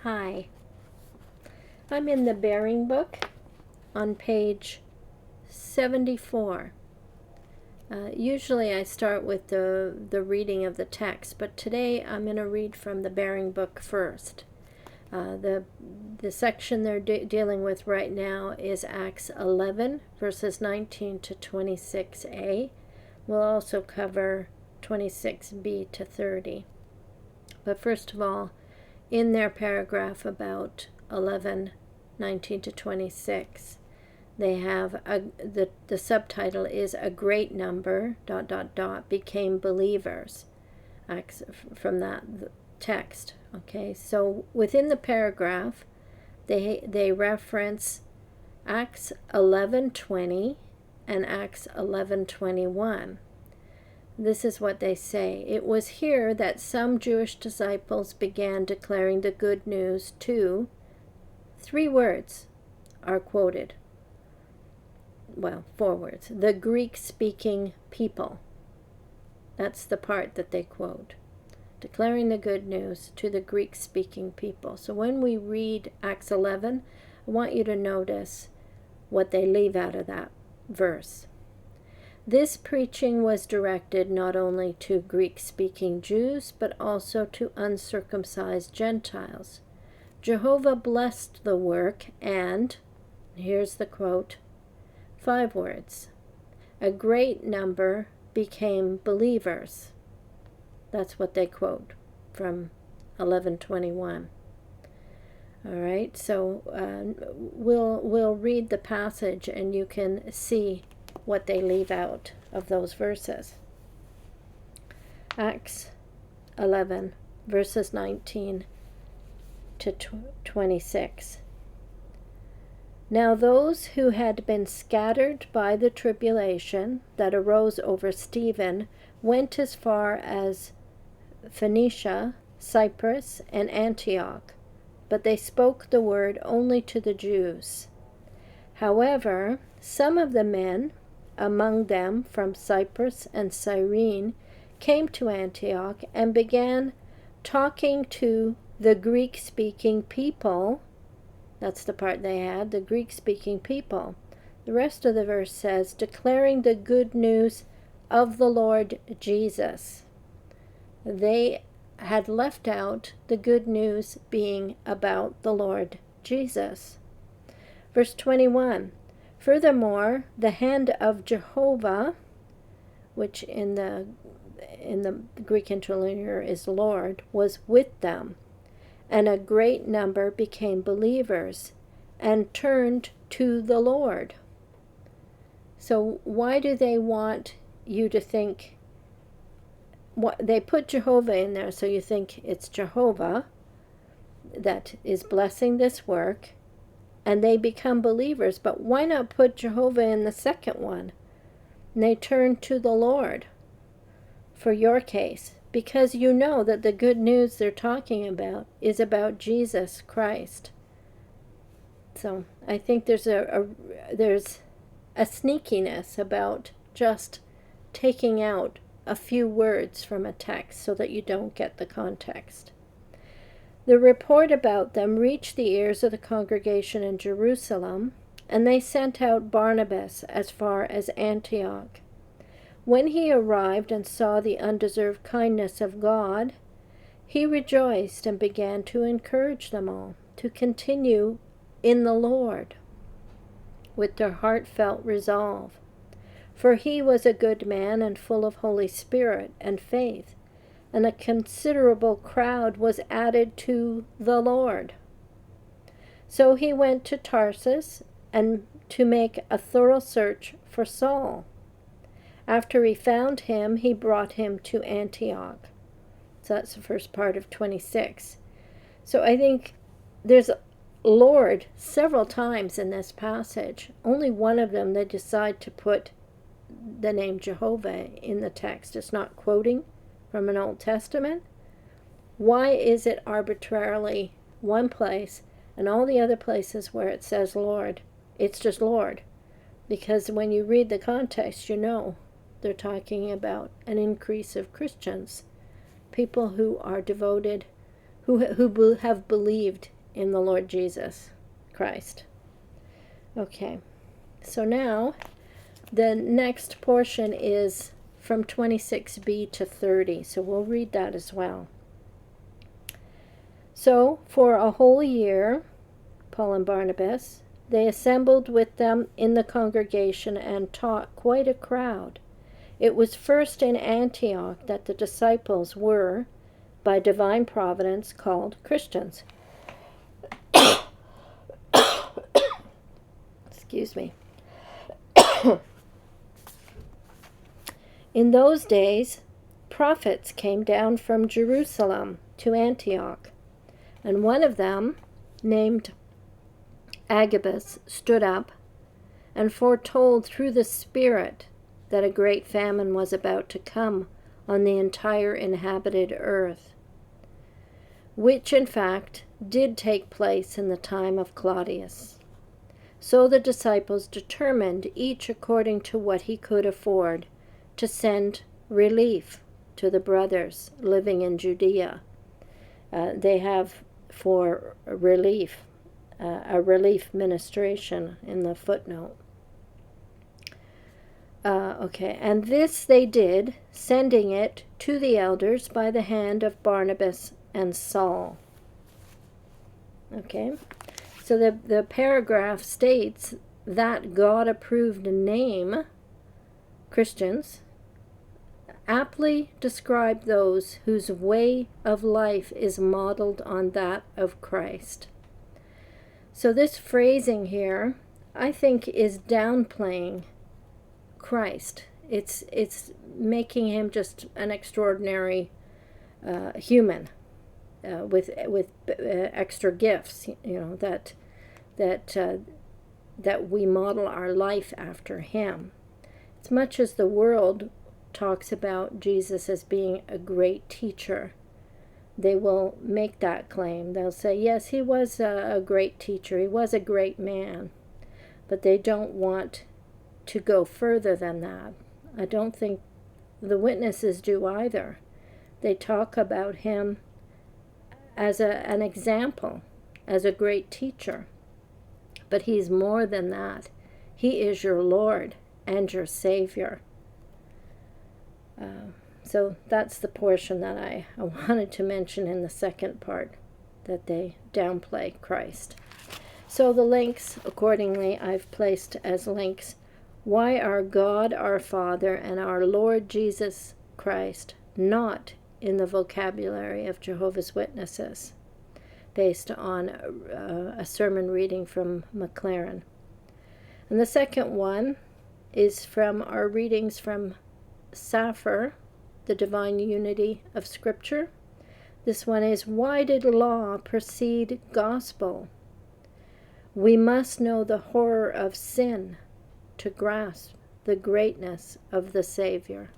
Hi, I'm in the Bearing book on page 74. Usually I start with the reading of the text, but today I'm going to read from the Bearing book first. The section they're dealing with right now is Acts 11, verses 19 to 26a. We'll also cover 26b to 30. But first of all, in their paragraph about 11, 19 to 26, they have the subtitle is "A Great Number, ... became believers," from that text. Okay, so within the paragraph, they reference Acts 11:20 and Acts 11:21. This is what they say. It was here that some Jewish disciples began declaring the good news to, three words are quoted. Well, four words. The Greek-speaking people. That's the part that they quote. Declaring the good news to the Greek-speaking people. So when we read Acts 11, I want you to notice what they leave out of that verse. This preaching was directed not only to Greek-speaking Jews, but also to uncircumcised Gentiles. Jehovah blessed the work and, here's the quote, 5 words, a great number became believers. That's what they quote from 11:21. All right, so we'll read the passage and you can see what they leave out of those verses. Acts 11, verses 19 to 26. Now those who had been scattered by the tribulation that arose over Stephen went as far as Phoenicia, Cyprus, and Antioch, but they spoke the word only to the Jews. However, some of the men, among them from Cyprus and Cyrene, came to Antioch and began talking to the Greek-speaking people. That's the part they had, the Greek-speaking people. The rest of the verse says, declaring the good news of the Lord Jesus. They had left out the good news being about the Lord Jesus. Verse 21. Furthermore, the hand of Jehovah, which in the Greek interlinear is Lord, was with them, and a great number became believers and turned to the Lord. So why do they want you to think, they put Jehovah in there so you think it's Jehovah that is blessing this work, and they become believers, but why not put Jehovah in the second one? And they turn to the Lord for your case, because you know that the good news they're talking about is about Jesus Christ. So I think there's a sneakiness about just taking out a few words from a text so that you don't get the context. The report about them reached the ears of the congregation in Jerusalem, and they sent out Barnabas as far as Antioch. When he arrived and saw the undeserved kindness of God, he rejoiced and began to encourage them all to continue in the Lord with their heartfelt resolve. For he was a good man and full of Holy Spirit and faith, and a considerable crowd was added to the Lord. So he went to Tarsus and to make a thorough search for Saul. After he found him, he brought him to Antioch. So that's the first part of 26. So I think there's Lord several times in this passage. Only one of them they decide to put the name Jehovah in the text. It's not quoting from an Old Testament. Why is it arbitrarily one place and all the other places where it says Lord, it's just Lord? Because when you read the context, you know they're talking about an increase of Christians, people who are devoted who have believed in the Lord Jesus Christ. Okay, so now the next portion is from 26b to 30, so we'll read that as well. So for a whole year, Paul and Barnabas, they assembled with them in the congregation and taught quite a crowd. It was first in Antioch that the disciples were, by divine providence, called Christians. Excuse me. In those days, prophets came down from Jerusalem to Antioch, and one of them, named Agabus, stood up and foretold through the Spirit that a great famine was about to come on the entire inhabited earth, which in fact did take place in the time of Claudius. So the disciples determined, each according to what he could afford, to send relief to the brothers living in Judea. They have for relief, a relief ministration in the footnote. Okay, and this they did, sending it to the elders by the hand of Barnabas and Saul. Okay, so the paragraph states that God-approved name, Christians, aptly describe those whose way of life is modeled on that of Christ. So this phrasing here, I think, is downplaying Christ. It's making him just an extraordinary human with extra gifts, that we model our life after him. As much as the world talks about Jesus as being a great teacher, they will make that claim. They'll say, yes, he was a great teacher, he was a great man, but they don't want to go further than that. I don't think the witnesses do either. They talk about him as an example, as a great teacher, but he's more than that. He is your Lord and your Savior. So that's the portion that I wanted to mention in the second part, that they downplay Christ. So the links, accordingly, I've placed as links, why are God our Father and our Lord Jesus Christ not in the vocabulary of Jehovah's Witnesses, based on a sermon reading from McLaren. And the second one is from our readings from Sappher, The Divine Unity of Scripture. This one is, why did law precede gospel? We must know the horror of sin to grasp the greatness of the Savior.